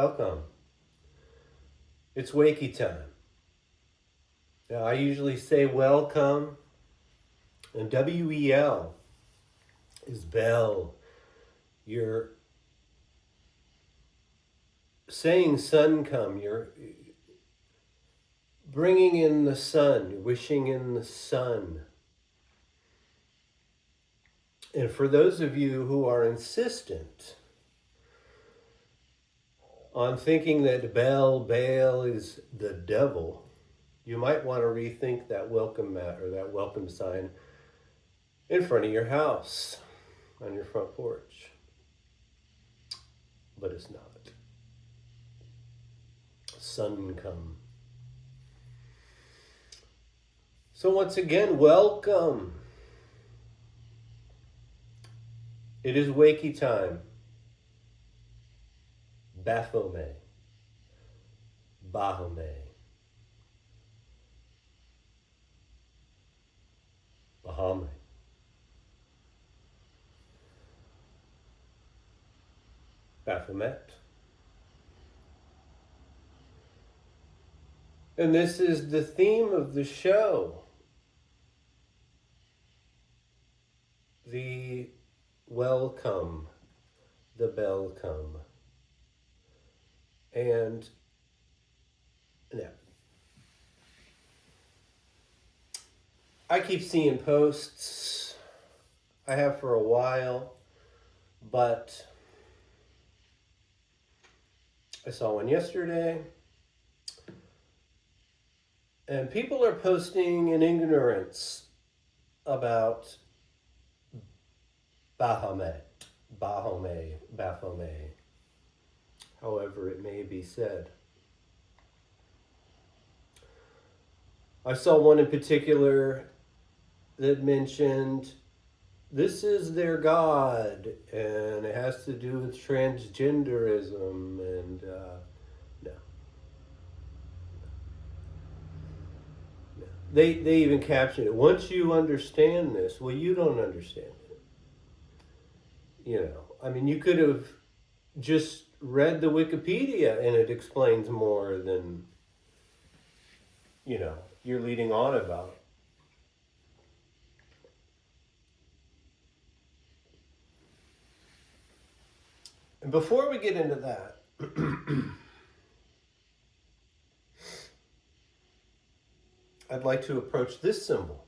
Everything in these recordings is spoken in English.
Welcome. It's Wakey time. Now, I usually say welcome, and WEL is bell. You're saying sun come. You're bringing in the sun. You're wishing in the sun. And for those of you who are insistent on thinking that Baal is the devil, you might want to rethink that welcome mat or that welcome sign in front of your house, on your front porch. But it's not. Sun come. So once again, welcome. It is Wakey time. Baphomet. Baphomet. Baphomet. Baphomet. And this is the theme of the show. The welcome, the bell come. And now, I keep seeing posts. I have for a while, but I saw one yesterday. And people are posting in ignorance about Baphomet, however it may be said. I saw one in particular that mentioned this is their god, and it has to do with transgenderism, and no. They even captioned it, once you understand this, well, you don't understand it. You know, I mean, you could have just read the Wikipedia and it explains more than, you're leading on about. And before we get into that, I'd like to approach this symbol.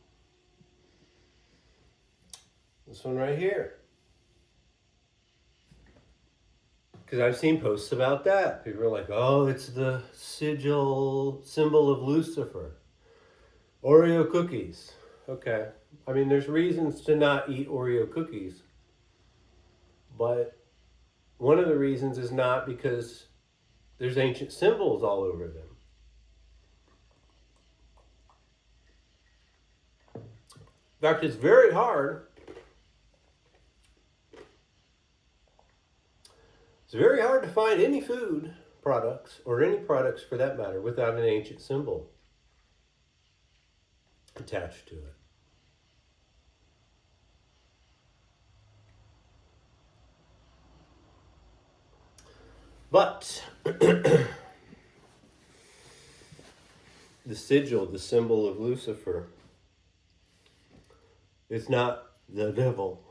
This one right here. Because I've seen posts about that. People are like, oh, it's the symbol of Lucifer. Oreo cookies. Okay. I mean, there's reasons to not eat Oreo cookies. But one of the reasons is not because there's ancient symbols all over them. In fact, it's very hard. It's very hard to find any food products, or any products for that matter, without an ancient symbol attached to it. But the sigil, the symbol of Lucifer, is not the devil.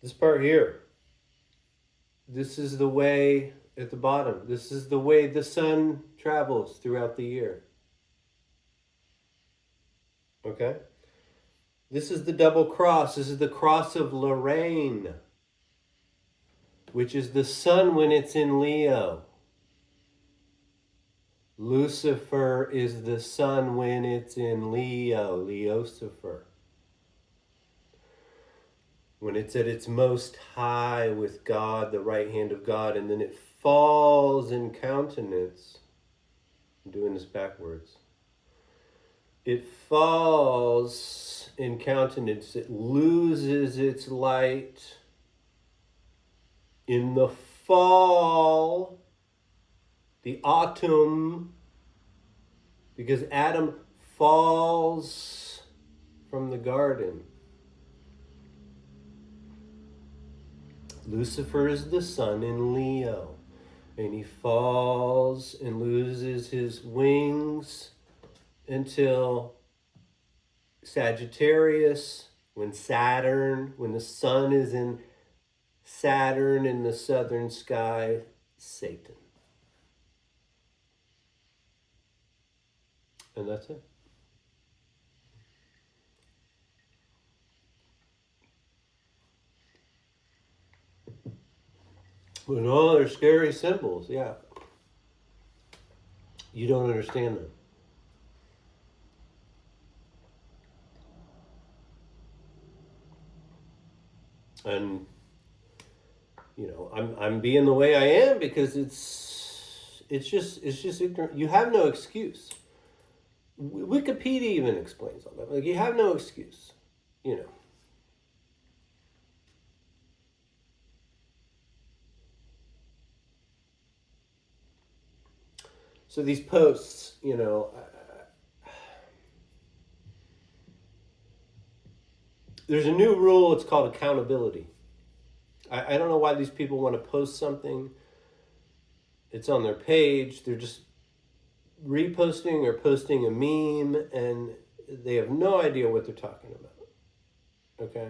This part here, this is the way at the bottom. This is the way the sun travels throughout the year. Okay? This is the double cross. This is the cross of Lorraine, which is the sun when it's in Leo. Lucifer is the sun when it's in Leo, Leosifer. When it's at its most high with God, the right hand of God, and then it falls in countenance. I'm doing this backwards. It falls in countenance. It loses its light in the fall, the autumn, because Adam falls from the garden. Lucifer is the sun in Leo, and he falls and loses his wings until Sagittarius, when the sun is in Saturn in the southern sky, Satan. And that's it. Well, no, they're scary symbols, yeah. You don't understand them. And I'm being the way I am because it's just ignorant. You have no excuse. Wikipedia even explains all that. Like, you have no excuse, So these posts, there's a new rule. It's called accountability. I don't know why these people want to post something. It's on their page. They're just reposting or posting a meme, and they have no idea what they're talking about. Okay?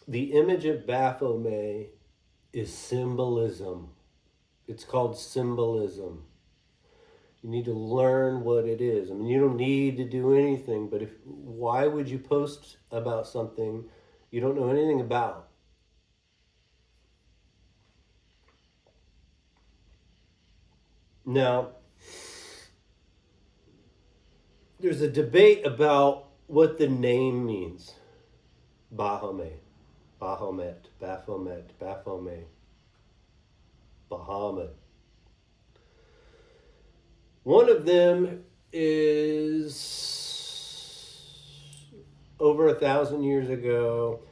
The image of Baphomet is symbolism. It's called symbolism. You need to learn what it is. I mean, you don't need to do anything, but why would you post about something you don't know anything about? Now, there's a debate about what the name means. Baphomet, Baphomet, Baphomet, Baphomet, Bahamut. One of them is over 1,000 years ago,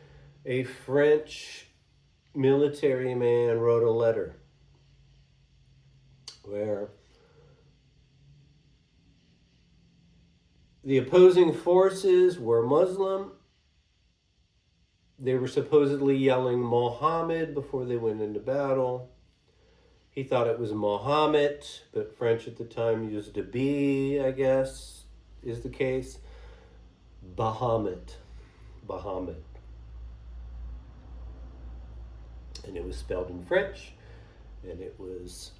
a French military man wrote a letter where the opposing forces were Muslim. They were supposedly yelling Mohammed before they went into battle. He thought it was Mohammed, but French at the time used a B, I guess, is the case. Bahamut. Bahamut. And it was spelled in French, and it was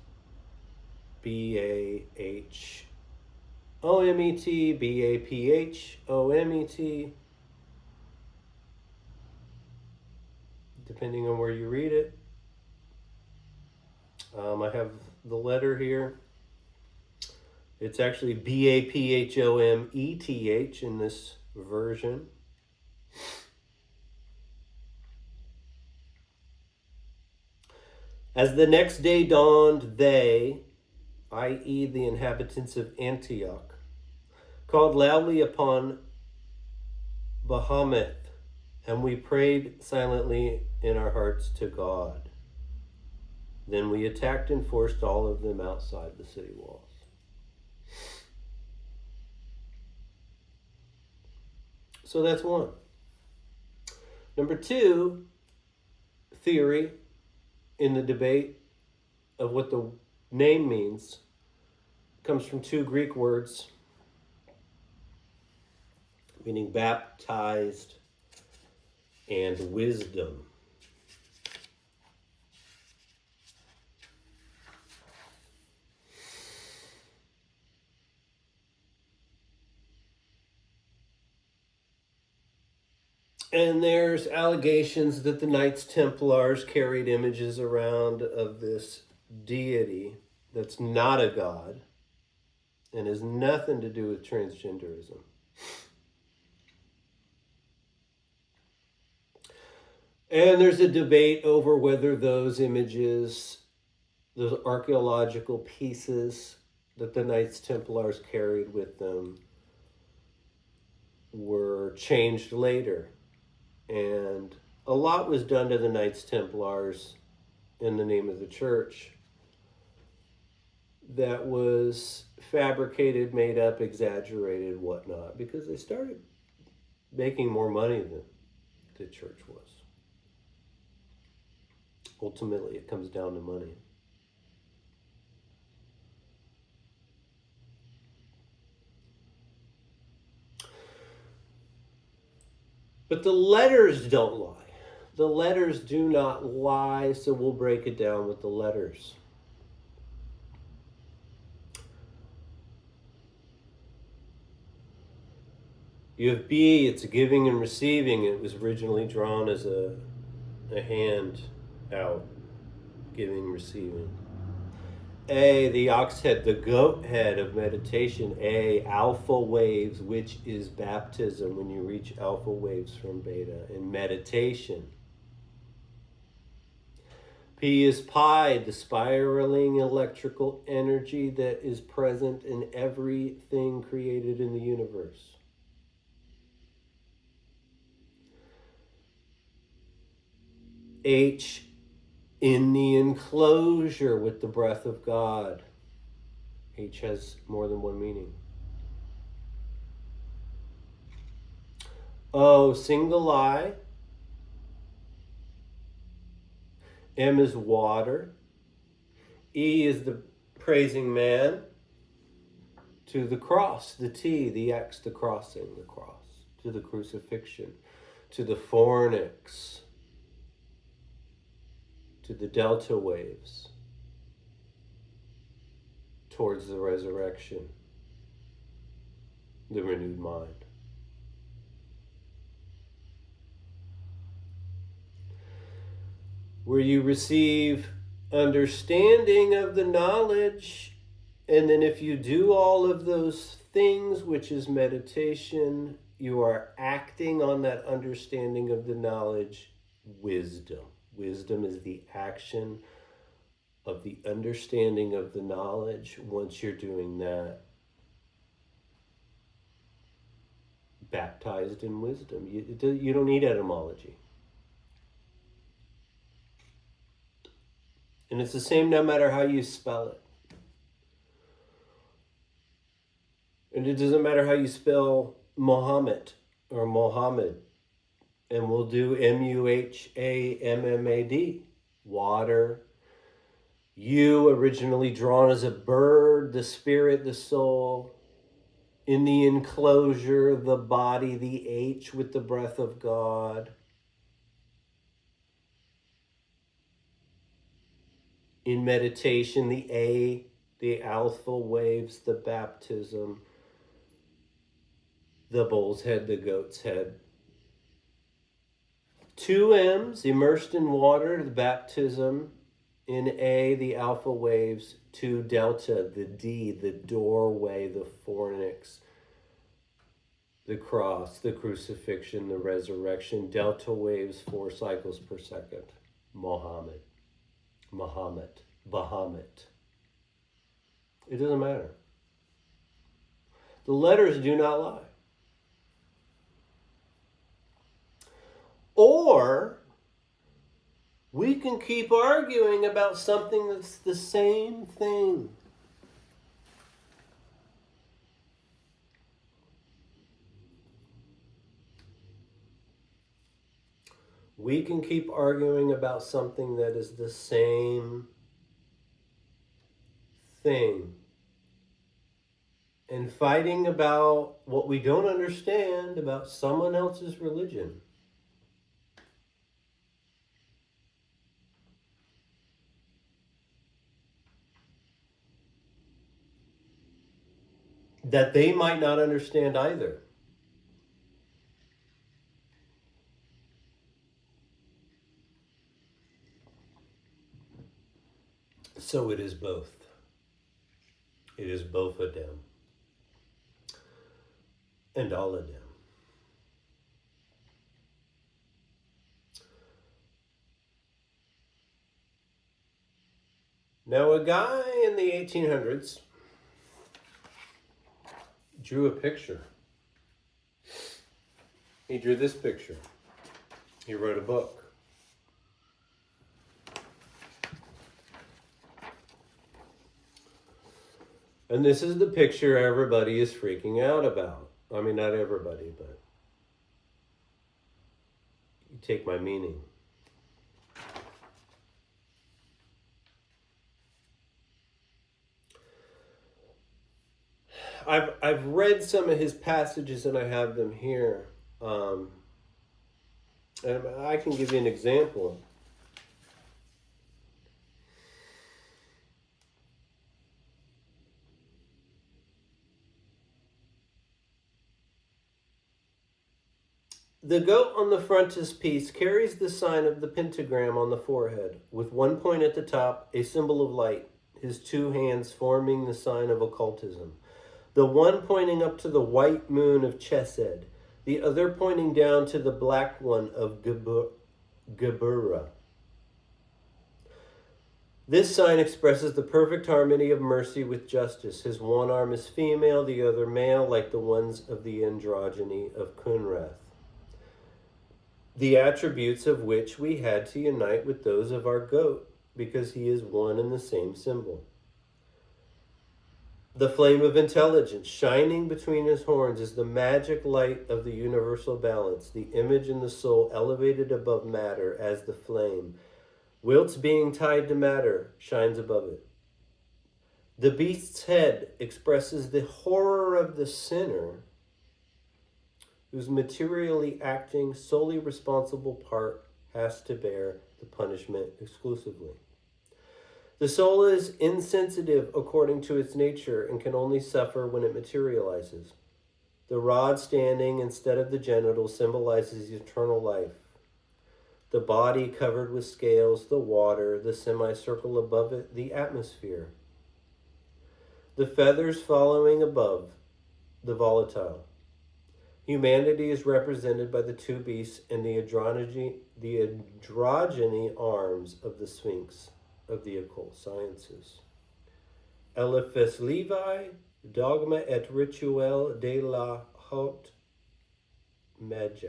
Bahomet, Baphomet, depending on where you read it. I have the letter here. It's actually Baphomet in this version. As the next day dawned, they, i.e., the inhabitants of Antioch, called loudly upon Baphomet, and we prayed silently in our hearts to God. Then we attacked and forced all of them outside the city walls. So that's one. Number two, theory in the debate of what the name means comes from two Greek words meaning baptized and wisdom. And there's allegations that the Knights Templars carried images around of this deity that's not a god and has nothing to do with transgenderism. And there's a debate over whether those images, those archaeological pieces that the Knights Templars carried with them, were changed later. And a lot was done to the Knights Templars in the name of the church that was fabricated, made up, exaggerated, whatnot, because they started making more money the church was. Ultimately, it comes down to money. But the letters don't lie. The letters do not lie, so we'll break it down with the letters. You have B, it's giving and receiving. It was originally drawn as a hand out, giving, receiving. A, the ox head, the goat head of meditation. A, alpha waves, which is baptism when you reach alpha waves from beta in meditation. P is pi, the spiraling electrical energy that is present in everything created in the universe. H, in the enclosure with the breath of God. H has more than one meaning. O, single I. M is water. E is the praising man. To the cross, the T, the X, the crossing, the cross. To the crucifixion. To the fornix. To the delta waves. Towards the resurrection. The renewed mind. Where you receive understanding of the knowledge, and then if you do all of those things, which is meditation, you are acting on that understanding of the knowledge, wisdom. Wisdom is the action of the understanding of the knowledge. Once you're doing that, baptized in wisdom. You don't need etymology. And it's the same no matter how you spell it. And it doesn't matter how you spell Muhammad or Mohammed. And we'll do Muhammad, water. You, originally drawn as a bird, the spirit, the soul. In the enclosure, the body, the H with the breath of God. In meditation, the A, the alpha waves, the baptism, the bull's head, the goat's head. 2 M's, immersed in water, the baptism. In A, the alpha waves. 2 delta, the D, the doorway, the fornix, the cross, the crucifixion, the resurrection. Delta waves, 4 cycles per second. Muhammad. Baphomet. It doesn't matter. The letters do not lie. Or we can keep arguing about something that's the same thing. We can keep arguing about something that is the same thing. And fighting about what we don't understand about someone else's religion. That they might not understand either. So it is both. It is both of them. And all of them. Now, a guy in the 1800s drew a picture. He drew this picture. He wrote a book. And this is the picture everybody is freaking out about. I mean, not everybody, but take my meaning. I've read some of his passages and I have them here. And I can give you an example. The goat on the frontispiece carries the sign of the pentagram on the forehead, with one point at the top, a symbol of light, his two hands forming the sign of occultism. The one pointing up to the white moon of Chesed, the other pointing down to the black one of Geburah. This sign expresses the perfect harmony of mercy with justice. His one arm is female, the other male, like the ones of the androgyny of Kunrath, the attributes of which we had to unite with those of our goat, because he is one and the same symbol. The flame of intelligence shining between his horns is the magic light of the universal balance, the image in the soul elevated above matter as the flame, whilst being tied to matter, shines above it. The beast's head expresses the horror of the sinner, whose materially acting, solely responsible part has to bear the punishment exclusively. The soul is insensitive according to its nature and can only suffer when it materializes. The rod standing instead of the genital symbolizes eternal life. The body covered with scales, the water, the semicircle above it, the atmosphere. The feathers following above, the volatile. Humanity is represented by the two beasts and the androgyny arms of the Sphinx of the occult sciences. Eliphas Levi, Dogma et Rituel de la Haute Magi.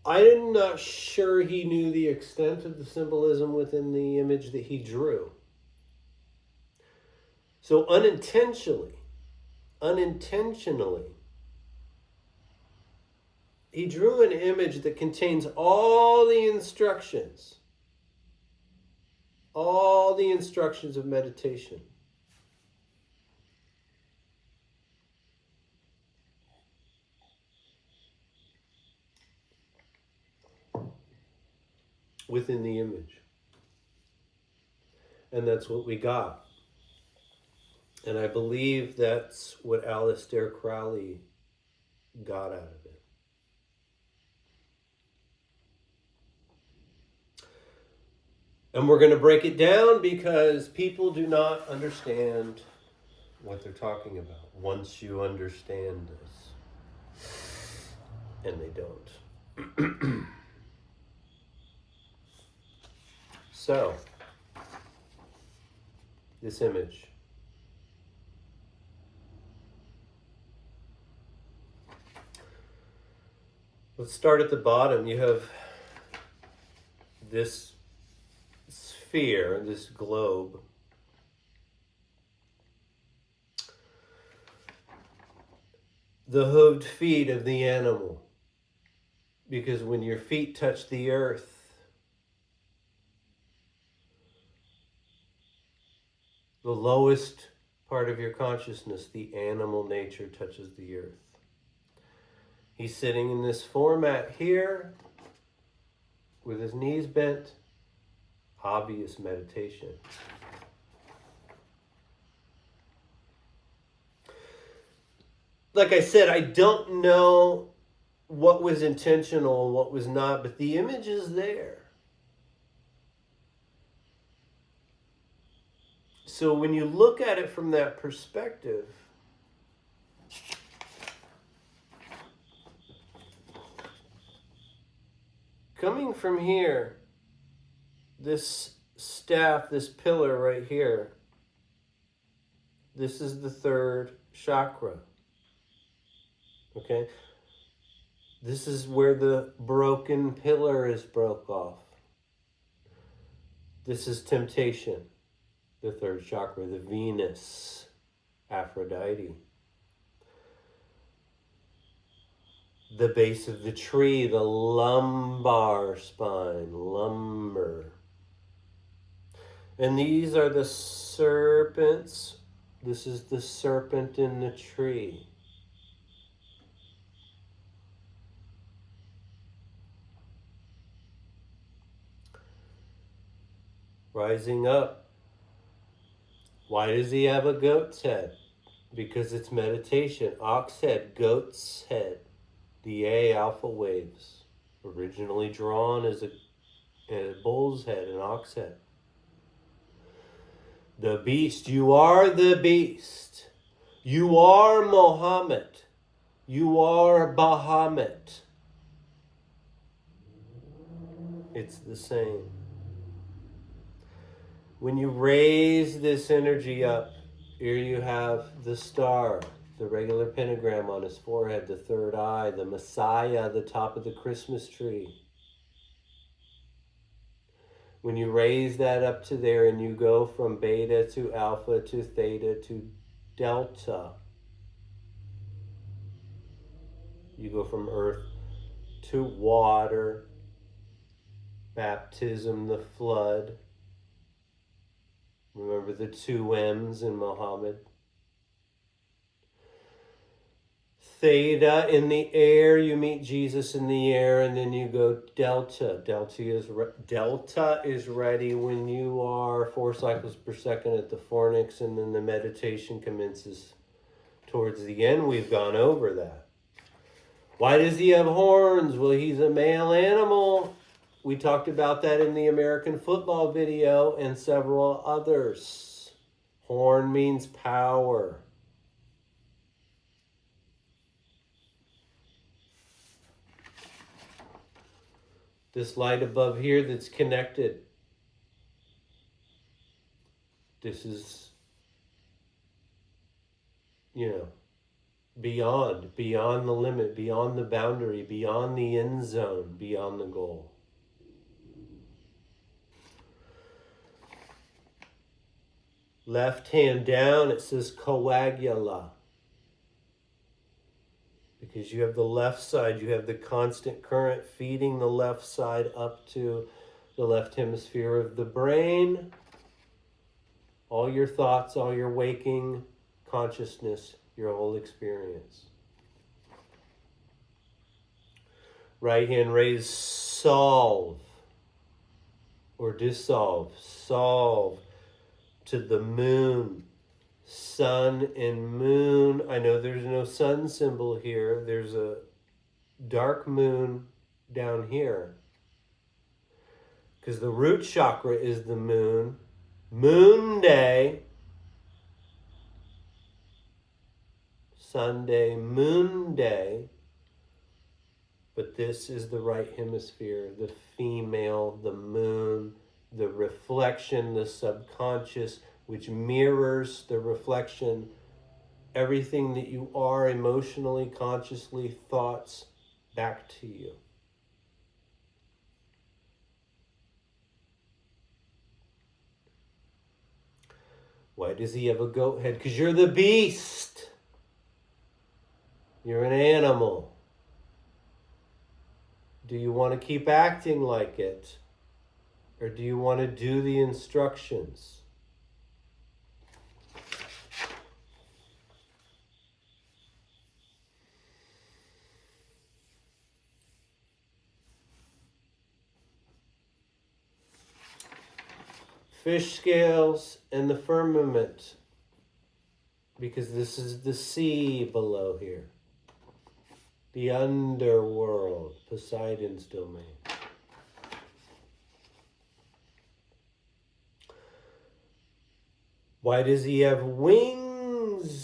I'm not sure he knew the extent of the symbolism within the image that he drew. So unintentionally, he drew an image that contains all the instructions of meditation. Within the image. And that's what we got. And I believe that's what Aleister Crowley got out of it. And we're going to break it down because people do not understand what they're talking about once you understand this. And they don't. So, this image. Let's start at the bottom. You have this sphere, this globe. The hooved feet of the animal. Because when your feet touch the earth, the lowest part of your consciousness, the animal nature, touches the earth. He's sitting in this format here with his knees bent. Obvious meditation. Like I said, I don't know what was intentional and what was not, but the image is there. So when you look at it from that perspective, coming from here, this staff, this pillar right here, this is the third chakra. Okay? This is where the broken pillar is broke off. This is temptation, the third chakra, the Venus, Aphrodite. the base of the tree, the lumbar spine, lumbar. And these are the serpents. This is the serpent in the tree. Rising up. Why does he have a goat's head? Because it's meditation. Ox head, goat's head. The A alpha waves. Originally drawn as a bull's head, an ox head. The beast. You are the beast. You are Mohammed. You are Baphomet. It's the same. When you raise this energy up, here you have the star, the regular pentagram on his forehead, the third eye, the Messiah, the top of the Christmas tree. When you raise that up to there and you go from beta to alpha to theta to delta, you go from earth to water, baptism, the flood. Remember the two M's in Muhammad. Theta in the air, you meet Jesus in the air, and then you go delta. Delta is ready when you are 4 cycles per second at the fornix, and then the meditation commences towards the end. We've gone over that. Why does he have horns? Well, he's a male animal. We talked about that in the American football video and several others. Horn means power. This light above here that's connected. This is, beyond the limit, beyond the boundary, beyond the end zone, beyond the goal. Left hand down, it says coagula. Because you have the left side, you have the constant current feeding the left side up to the left hemisphere of the brain. All your thoughts, all your waking consciousness, your whole experience. Right hand raised, solve or dissolve. Solve to the moon. Sun and moon. I know there's no sun symbol here. There's a dark moon down here. Because the root chakra is the moon. Moon day. Sunday, moon day. But this is the right hemisphere, the female, the moon, the reflection, the subconscious, which mirrors the reflection, everything that you are emotionally, consciously, thoughts, back to you. Why does he have a goat head? Because you're the beast. You're an animal. Do you want to keep acting like it? Or do you want to do the instructions? Fish scales and the firmament, because this is the sea below here. The underworld, Poseidon's domain. Why does he have wings?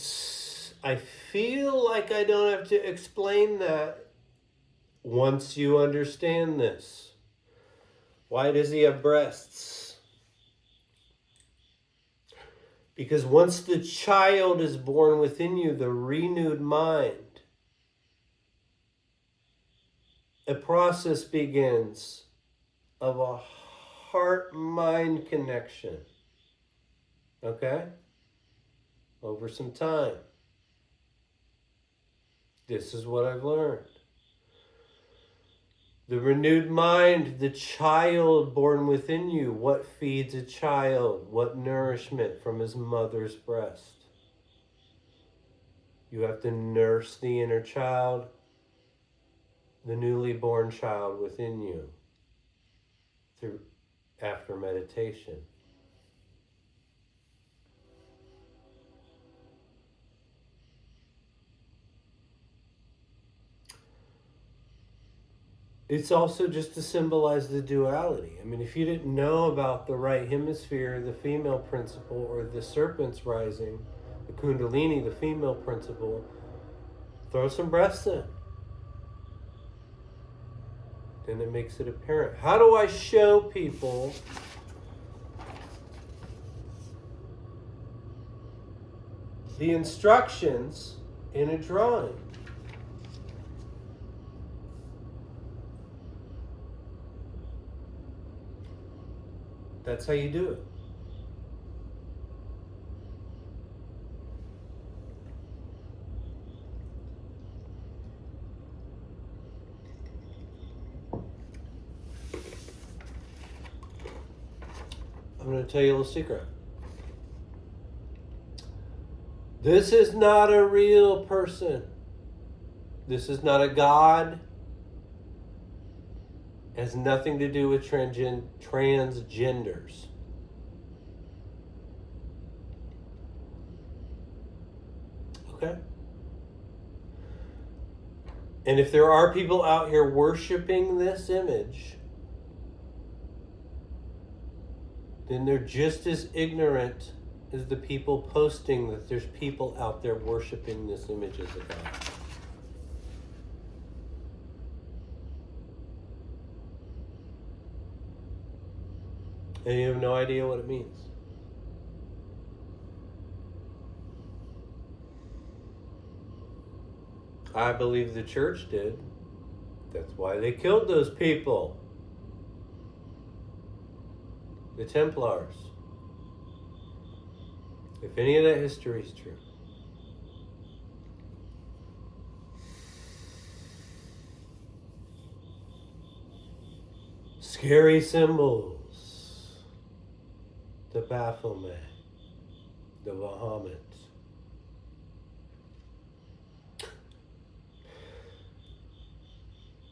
I feel like I don't have to explain that once you understand this. Why does he have breasts? Because once the child is born within you, the renewed mind, a process begins of a heart-mind connection. Okay? Over some time. This is what I've learned. The renewed mind, the child born within you. What feeds a child? What nourishment from his mother's breast? You have to nurse the inner child, the newly born child within you, through after meditation. It's also just to symbolize the duality. I mean, if you didn't know about the right hemisphere, the female principle, or the serpent's rising, the kundalini, the female principle, throw some breaths in. Then it makes it apparent. How do I show people the instructions in a drawing? That's how you do it. I'm going to tell you a little secret. This is not a real person. This is not a god. It has nothing to do with transgenders. Okay? And if there are people out here worshiping this image, then they're just as ignorant as the people posting that there's people out there worshiping this image as a god. And you have no idea what it means. I believe the church did. That's why they killed those people. The Templars. If any of that history is true. Scary symbols. The Baphomet. The Baphomet.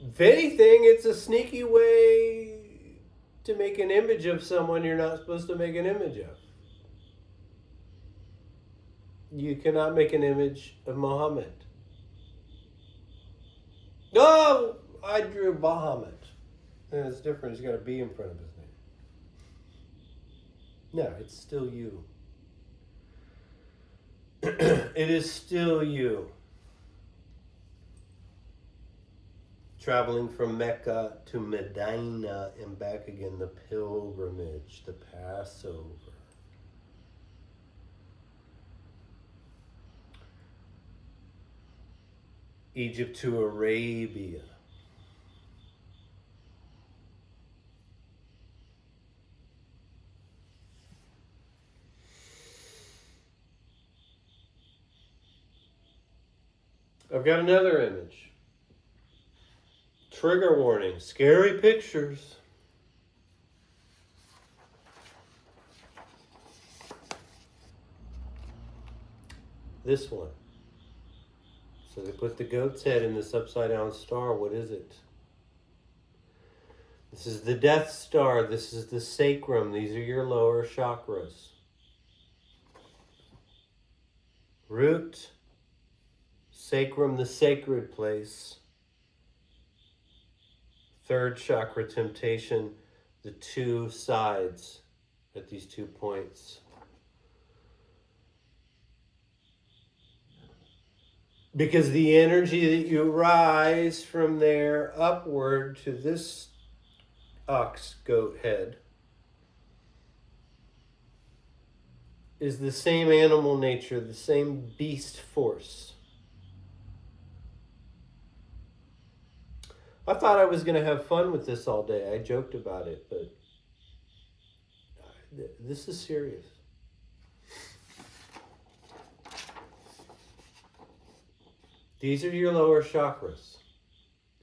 If anything, it's a sneaky way to make an image of someone you're not supposed to make an image of. You cannot make an image of Muhammad. No, I drew Baphomet. And it's different. He's got a B in front of his name. No, it's still you. It is still you. Traveling from Mecca to Medina and back again, the pilgrimage, the Passover. Egypt to Arabia. I've got another image. Trigger warning, scary pictures. This one. So they put the goat's head in this upside down star. What is it? This is the Death Star. This is the sacrum. These are your lower chakras. Root, sacrum, the sacred place. Third chakra, temptation, the two sides at these 2 points. Because the energy that you rise from there upward to this ox goat head is the same animal nature, the same beast force. I thought I was going to have fun with this all day. I joked about it, but this is serious. These are your lower chakras.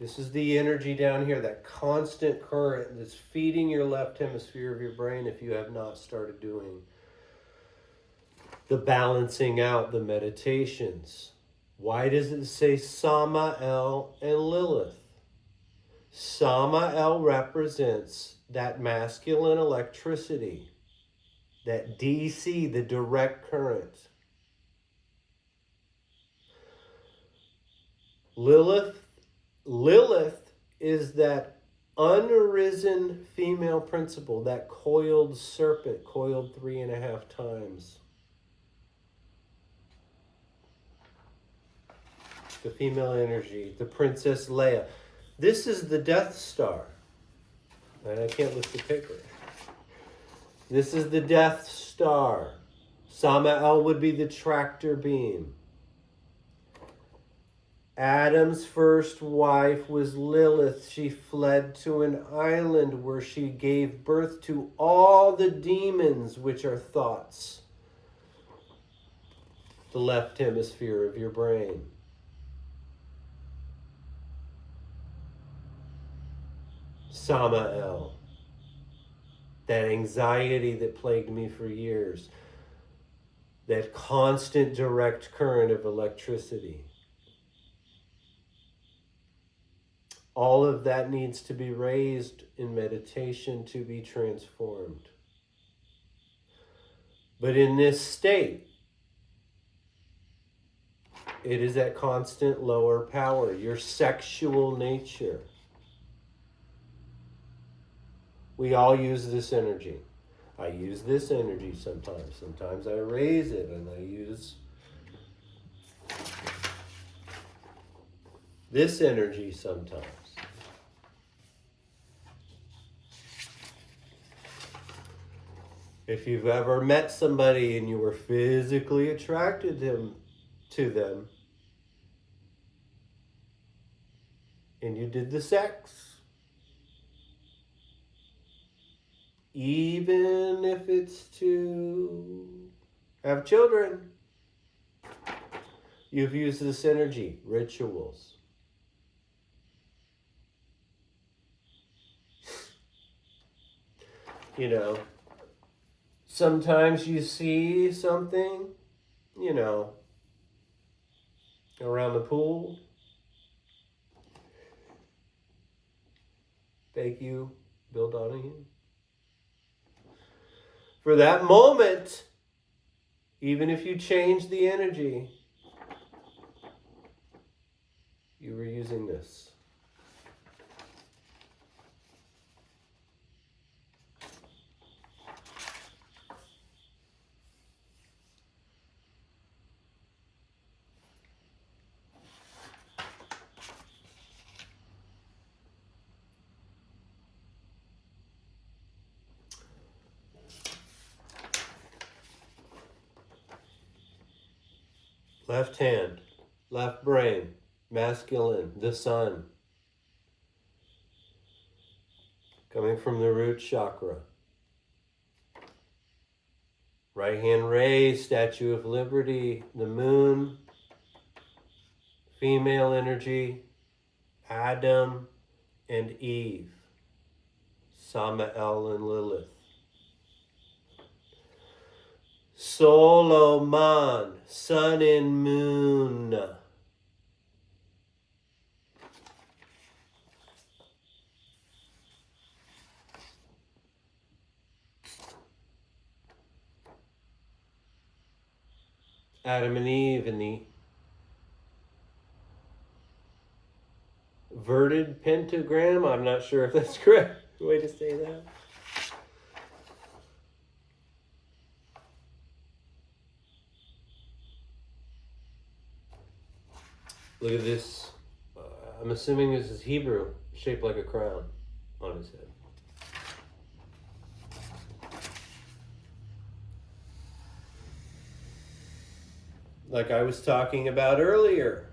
This is the energy down here, that constant current that's feeding your left hemisphere of your brain if you have not started doing the balancing out, the meditations. Why does it say Samael and Lilith? Samael represents that masculine electricity, that DC, the direct current. Lilith is that unarisen female principle, that coiled serpent, coiled 3.5 times. The female energy, the Princess Leia. This is the Death Star. And I can't lift the paper. This is the Death Star. Samael would be the tractor beam. Adam's first wife was Lilith. She fled to an island where she gave birth to all the demons, which are thoughts. The left hemisphere of your brain. Samael. That anxiety that plagued me for years. That constant direct current of electricity. All of that needs to be raised in meditation to be transformed. But in this state, it is at constant lower power, your sexual nature. We all use this energy. I use this energy sometimes. Sometimes I raise it and I use this energy sometimes. If you've ever met somebody and you were physically attracted to them, and you did the sex, even if it's to have children, you've used this energy, rituals. You know, sometimes you see something, you know, around the pool. Thank you, Bill Donahue. For that moment, even if you change the energy, you were using this. Left hand, left brain, masculine, the sun. Coming from the root chakra. Right hand raised, Statue of Liberty, the moon, female energy, Adam and Eve, Samael and Lilith. Solomon, sun and moon. Adam and Eve in the verted pentagram. I'm not sure if that's correct way to say that. Look at this. I'm assuming this is Hebrew, shaped like a crown on his head. Like I was talking about earlier,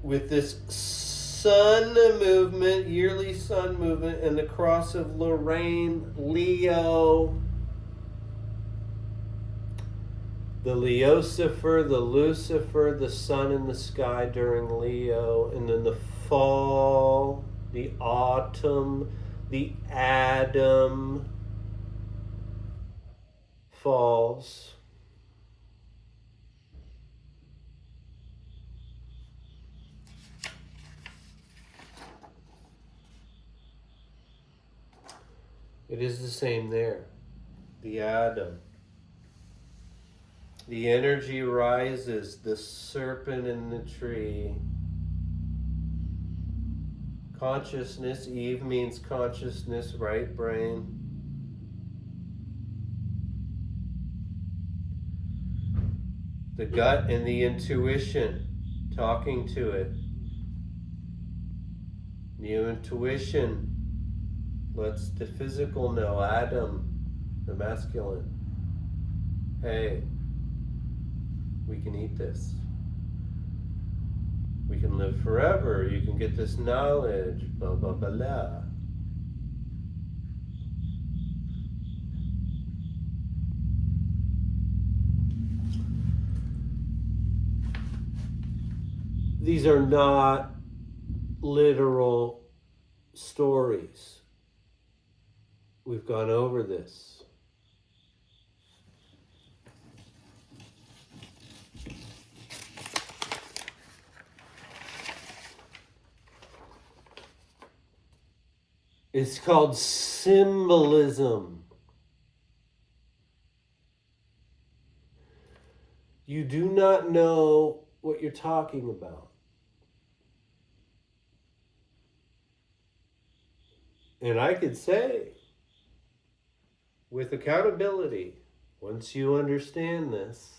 with this sun movement, yearly sun movement, and the cross of Lorraine, Leo, The Leosifer, the Lucifer, the sun in the sky during Leo, and then the fall, the autumn, the Adam falls. It is the same there. The Adam. The energy rises, the serpent in the tree. Consciousness, Eve means consciousness, right brain. The gut and the intuition, talking to it. The intuition lets the physical know, Adam, the masculine. Hey, we can eat this. We can live forever. You can get this knowledge. Blah, blah, blah, blah. These are not literal stories. We've gone over this. It's called symbolism. You do not know what you're talking about. And I could say, with accountability, once you understand this,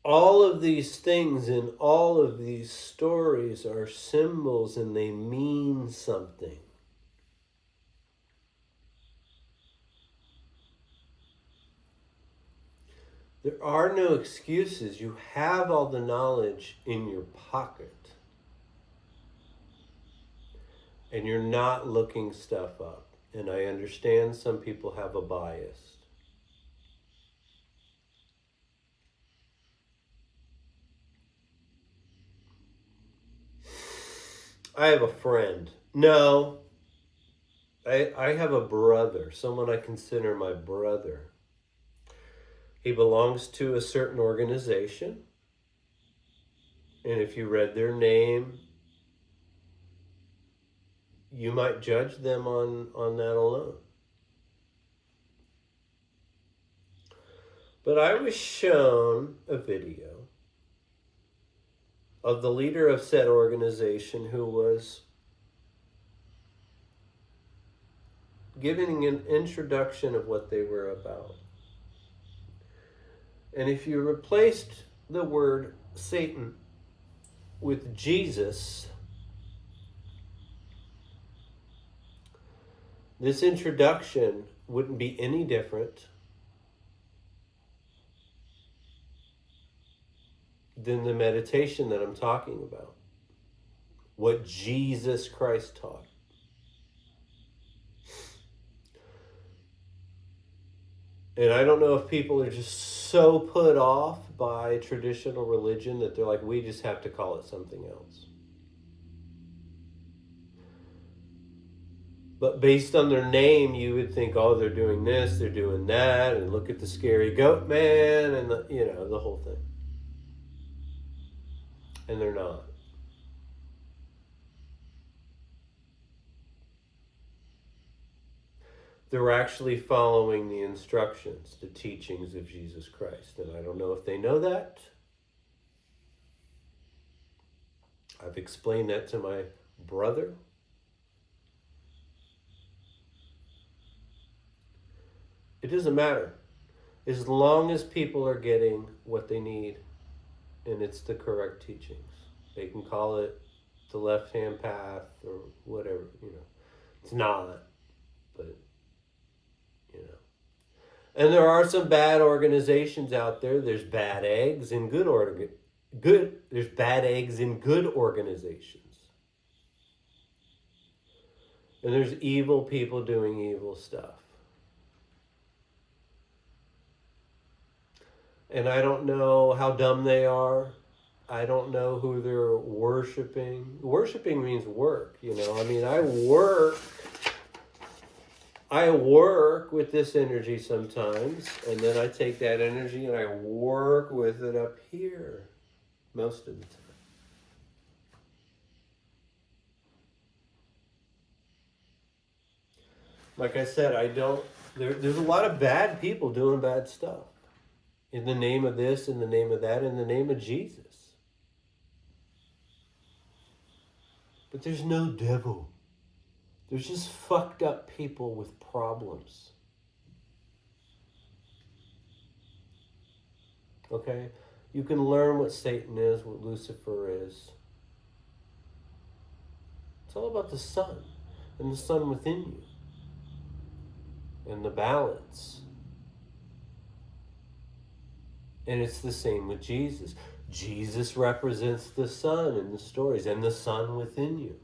all of these things and all of these stories are symbols and they mean something. There are no excuses. You have all the knowledge in your pocket. And you're not looking stuff up. And I understand some people have a bias. I have a friend. No, I have a brother, someone I consider my brother. He belongs to a certain organization. And if you read their name, you might judge them on that alone. But I was shown a video of the leader of said organization who was giving an introduction of what they were about. And if you replaced the word Satan with Jesus, this introduction wouldn't be any different than the meditation that I'm talking about. What Jesus Christ taught. And I don't know if people are just so put off by traditional religion that they're like, we just have to call it something else. But based on their name, you would think, oh, they're doing this, they're doing that, and look at the scary goat man, and the whole thing. And they're not. They're actually following the instructions, the teachings of Jesus Christ. And I don't know if they know that. I've explained that to my brother. It doesn't matter. As long as people are getting what they need and it's the correct teachings. They can call it the left hand path or whatever, It's not, but you know. And there are some bad organizations out there. There's bad eggs in there's bad eggs in good organizations. And there's evil people doing evil stuff. And I don't know how dumb they are. I don't know who they're worshiping. Worshiping means work, I mean, I work with this energy sometimes, and then I take that energy and I work with it up here most of the time. Like I said, there's a lot of bad people doing bad stuff. In the name of this, in the name of that, in the name of Jesus. But there's no devil. There's just fucked up people with problems. Okay? You can learn what Satan is, what Lucifer is. It's all about the sun and the sun within you and the balance. And it's the same with Jesus. Jesus represents the sun in the stories and the sun within you.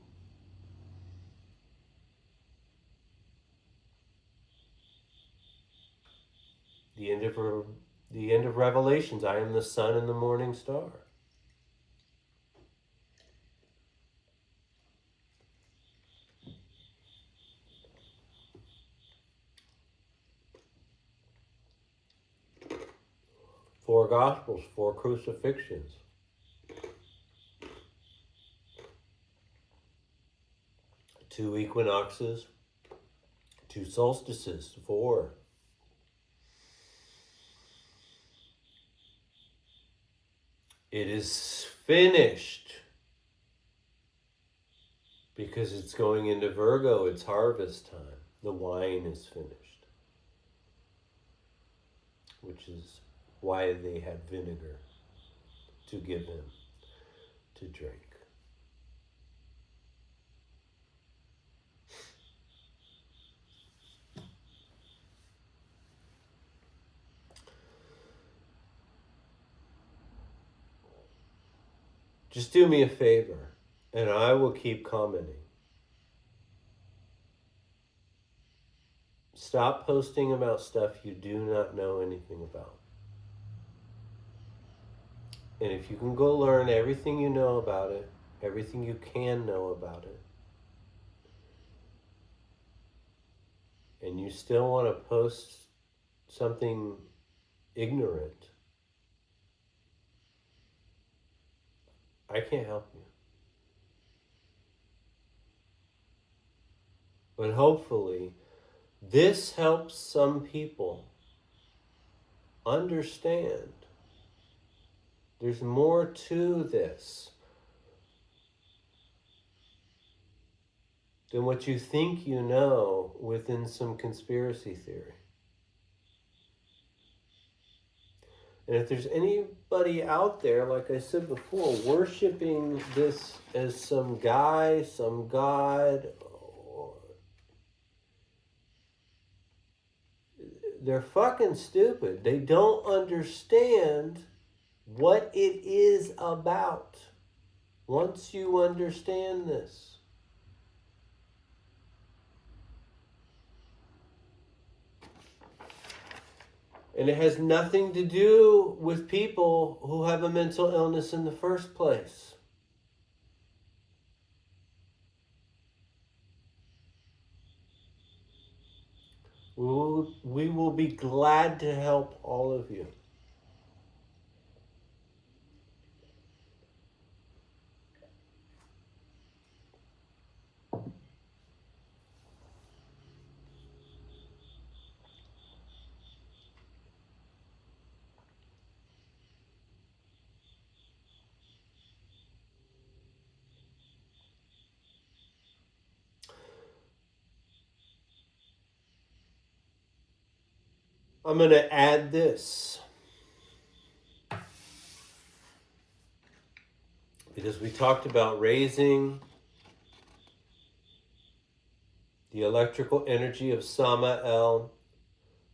The end of Revelations, I am the sun and the morning star. Four Gospels, four crucifixions. Two equinoxes, two solstices, four. It is finished. Because it's going into Virgo, it's harvest time. The wine is finished. Which is why they had vinegar to give him to drink. Just do me a favor, and I will keep commenting. Stop posting about stuff you do not know anything about. And if you can go learn everything you know about it, everything you can know about it, and you still want to post something ignorant, I can't help you. But hopefully, this helps some people understand there's more to this than what you think you know within some conspiracy theory. And if there's anybody out there, like I said before, worshiping this as some guy, some god, they're fucking stupid. They don't understand what it is about. Once you understand this, and it has nothing to do with people who have a mental illness in the first place. We will be glad to help all of you. I'm going to add this. Because we talked about raising the electrical energy of Samael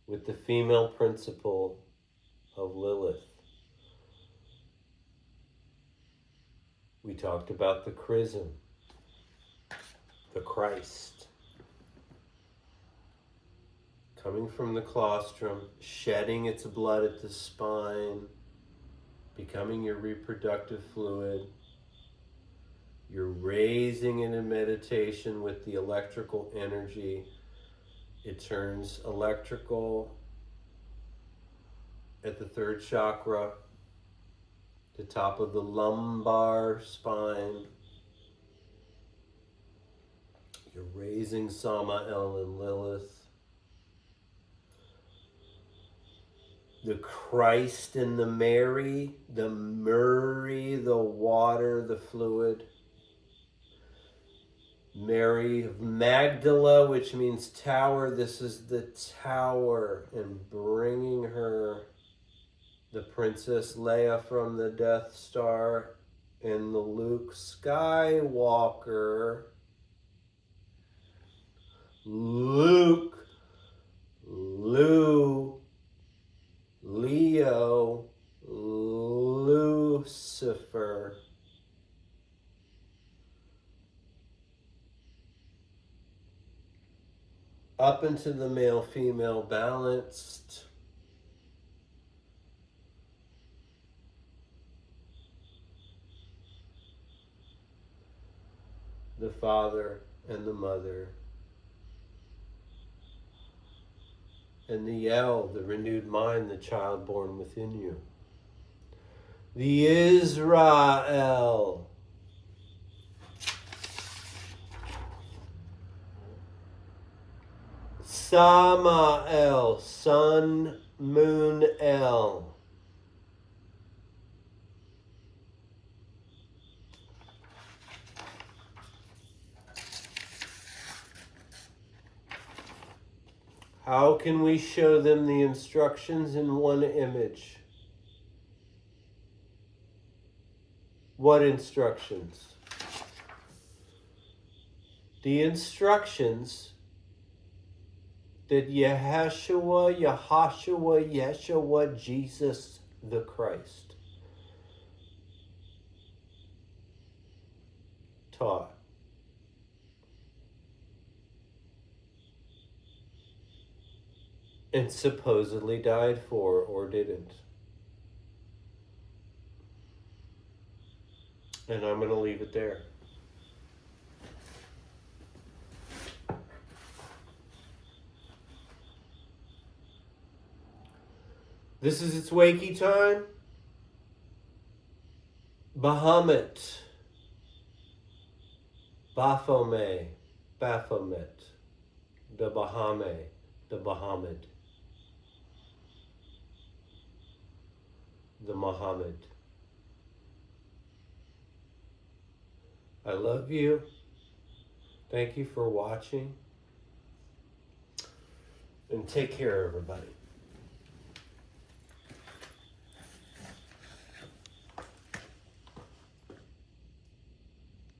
with the female principle of Lilith. We talked about the chrism, the Christ, coming from the claustrum, shedding its blood at the spine, becoming your reproductive fluid. You're raising it in meditation with the electrical energy. It turns electrical at the third chakra, the top of the lumbar spine. You're raising Samael and Lilith. The Christ and the Mary, the water, the fluid. Mary of Magdala, which means tower. This is the tower, and bringing her, the Princess Leia from the Death Star, and the Luke Skywalker. Luke, Lou, Leo, Lucifer. Up into the male-female balanced. The father and the mother. And the El, the renewed mind, the child born within you. The Israel. Samael, sun, moon, El. How can we show them the instructions in one image? What instructions? The instructions that Yeshua, Jesus the Christ taught. And supposedly died for, or didn't. And I'm going to leave it there. This is its wakey time. Baphomet. Baphomet. Baphomet. The Baphomet. The Bahamut. The Muhammad. I love you. Thank you for watching. And take care, everybody.